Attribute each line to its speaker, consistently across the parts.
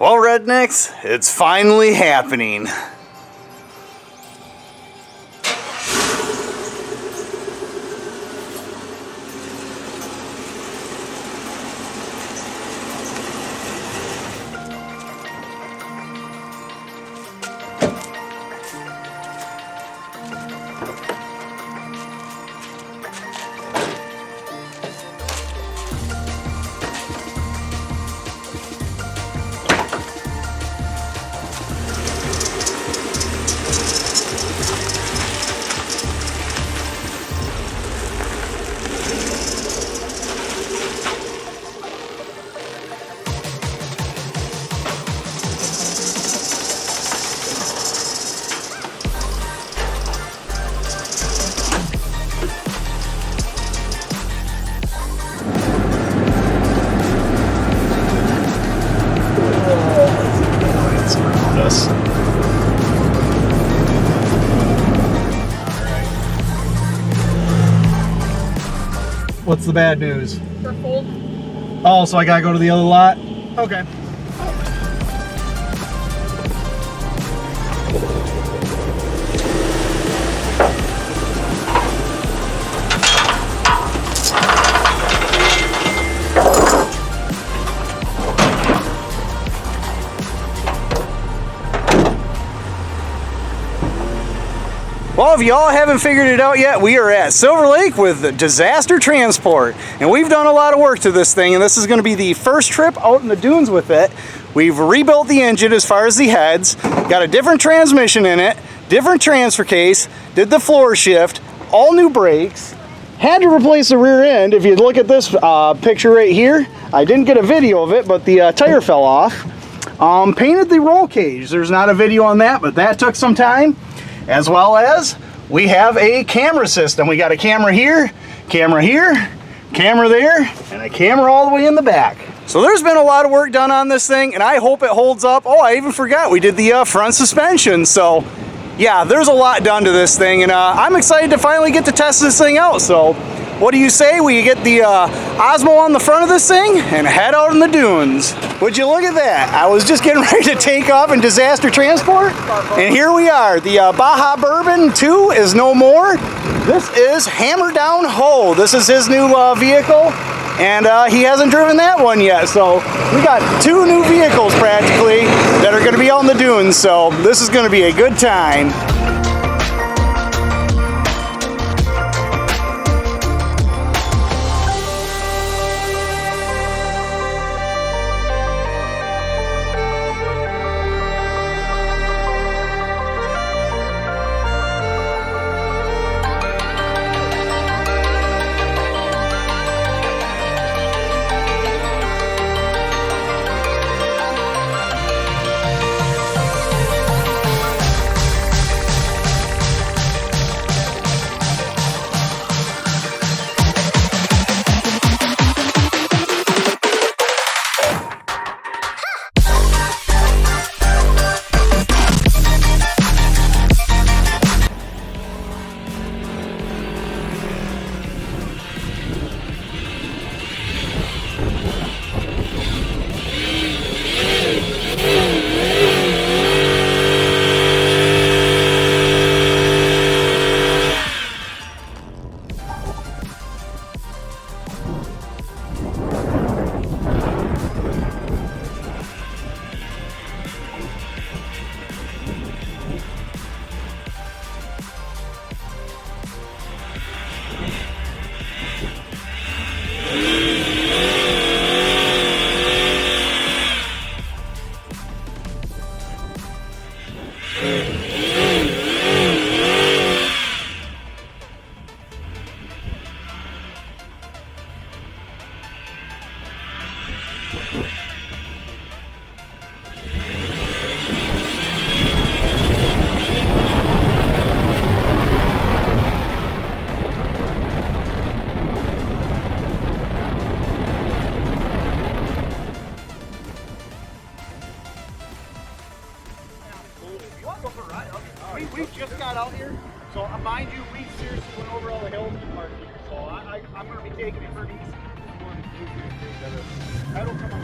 Speaker 1: Well, rednecks, it's finally happening.
Speaker 2: What's the bad news?
Speaker 3: We're full.
Speaker 2: Oh, so I gotta go to the other lot? Okay.
Speaker 1: Well, if y'all haven't figured it out yet, we are at Silver Lake with Disaster Transport. And we've done a lot of work to this thing, and this is going to be the first trip out in the dunes with it. We've rebuilt the engine as far as the heads, got a different transmission in it, different transfer case, did the floor shift, all new brakes, had to replace the rear end. If you look at this picture right here, I didn't get a video of it, but the tire fell off. Painted the roll cage. There's not a video on that, but that took some time. As well as we have a camera system. We got a camera here, camera there, and a camera all the way in the back. So there's been a lot of work done on this thing, and I hope it holds up. Oh, I even forgot we did the front suspension. So yeah, there's a lot done to this thing, and I'm excited to finally get to test this thing out. So what do you say we get the Osmo on the front of this thing and head out in the dunes? Would you look at that? I was just getting ready to take off in Disaster Transport, and here we are. The Baja Bourbon 2 is no more. This is Hammer Down Hoe. This is his new vehicle, and he hasn't driven that one yet. So we got two new vehicles practically that are gonna be out in the dunes, so this is gonna be a good time. We just got out here, so mind you, we seriously went over all the hills and parked here. So I'm going to be taking it pretty easy. I don't come on.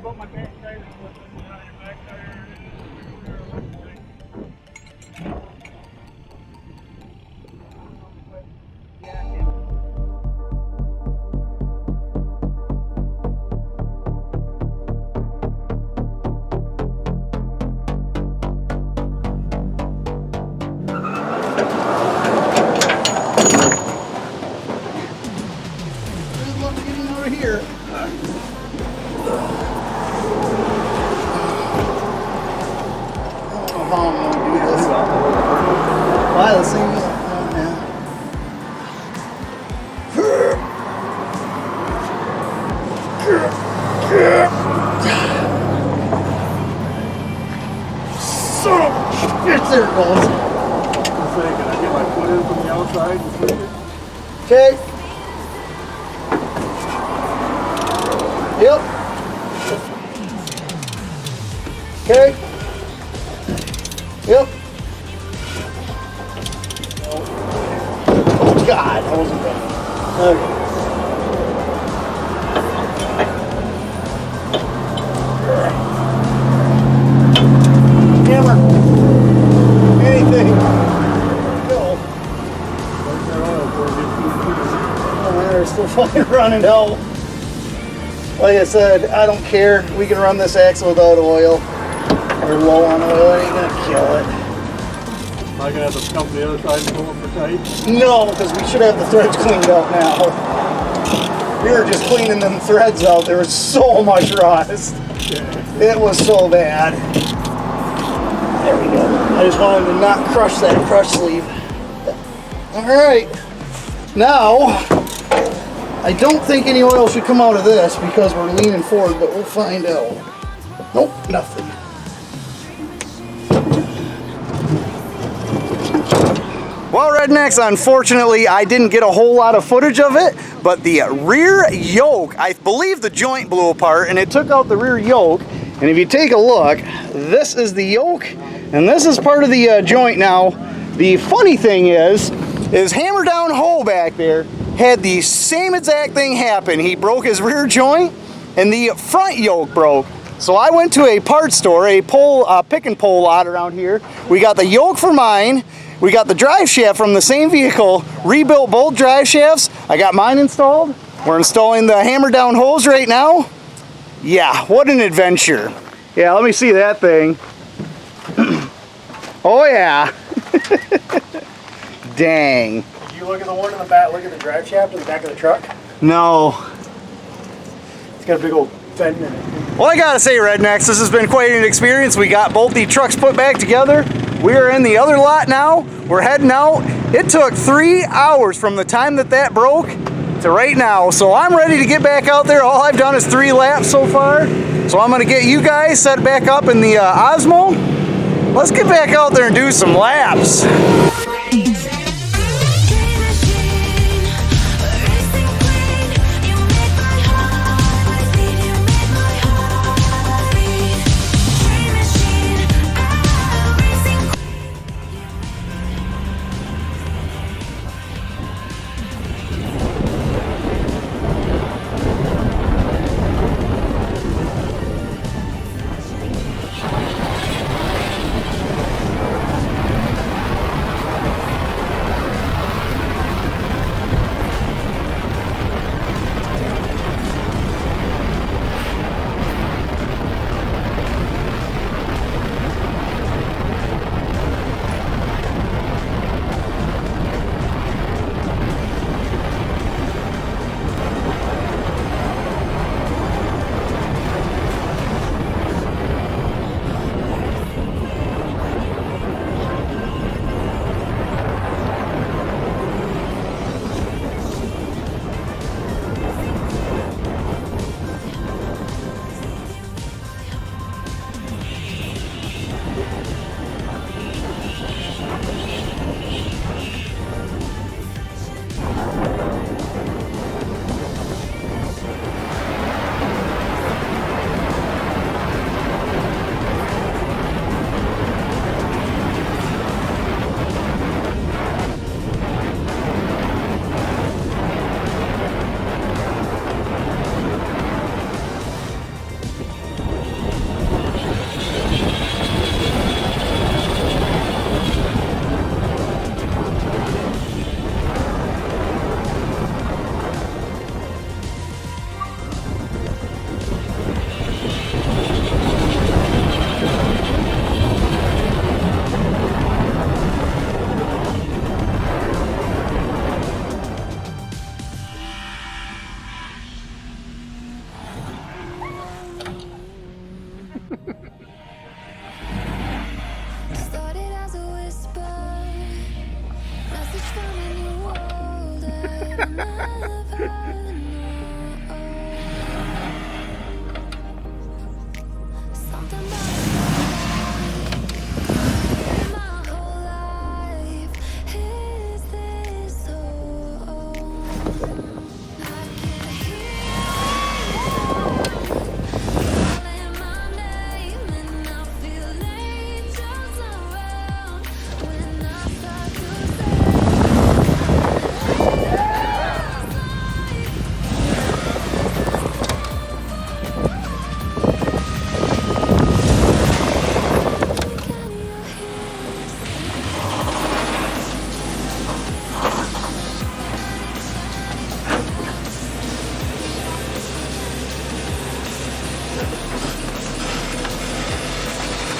Speaker 2: worried about my back tire slipping on your back tire.
Speaker 1: Why the same? Son of a bitch, there it goes.
Speaker 2: Can I get my foot in from the outside and swing it?
Speaker 1: Okay. Yep. Okay. Yep. Oh God, that wasn't bad. Okay. Hammer. Anything. Go. Oh man, they're still fucking running. No. Like I said, I don't care. We can run this axle without oil. Or low on oil, it ain't gonna kill it.
Speaker 2: Am I gonna have to come to the other side and pull them for tight?
Speaker 1: No, because we should have the threads cleaned out now. We were just cleaning them threads out. There was so much rust.
Speaker 2: Yeah.
Speaker 1: It was so bad. There we go. I just wanted to not crush that crush sleeve. Alright. Now, I don't think any oil should come out of this because we're leaning forward, but we'll find out. Nope, nothing. Well, Rednecks, unfortunately, I didn't get a whole lot of footage of it, but the rear yoke, I believe the joint blew apart, and it took out the rear yoke. And if you take a look, this is the yoke, and this is part of the joint now. The funny thing is Hammer Down Hoe back there had the same exact thing happen. He broke his rear joint, and the front yoke broke. So I went to a parts store, a pick and pull lot around here. We got the yoke for mine. We got the drive shaft from the same vehicle, rebuilt both drive shafts. I got mine installed. We're installing the Hammer Down hose right now. Yeah, what an adventure. Yeah, let me see that thing. Oh yeah. Dang.
Speaker 2: Did you look at the one in the back, look at the drive shaft in the back of the truck?
Speaker 1: No.
Speaker 2: It's got a big old fend in it.
Speaker 1: Well, I gotta say, Rednecks, this has been quite an experience. We got both the trucks put back together. We are in the other lot now. We're heading out. It took 3 hours from the time that broke to right now. So I'm ready to get back out there. All I've done is 3 laps so far. So I'm gonna get you guys set back up in the Osmo. Let's get back out there and do some laps.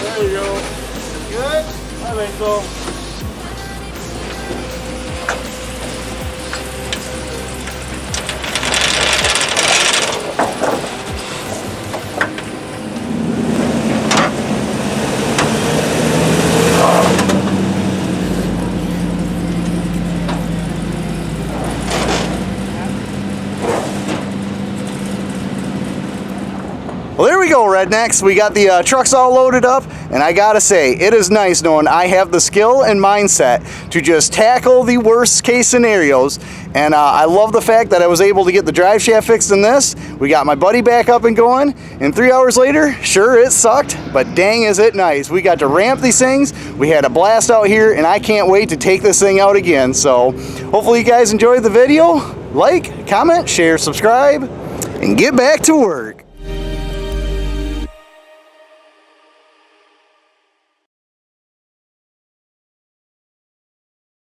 Speaker 2: There you go. Good? I think so.
Speaker 1: Well, there we go, rednecks. We got the trucks all loaded up, and I gotta say, it is nice knowing I have the skill and mindset to just tackle the worst case scenarios. And I love the fact that I was able to get the drive shaft fixed in this. We got my buddy back up and going, and 3 hours later, sure, it sucked, but dang is it nice. We got to ramp these things, we had a blast out here, and I can't wait to take this thing out again. So hopefully you guys enjoyed the video. Like, comment, share, subscribe, and get back to work.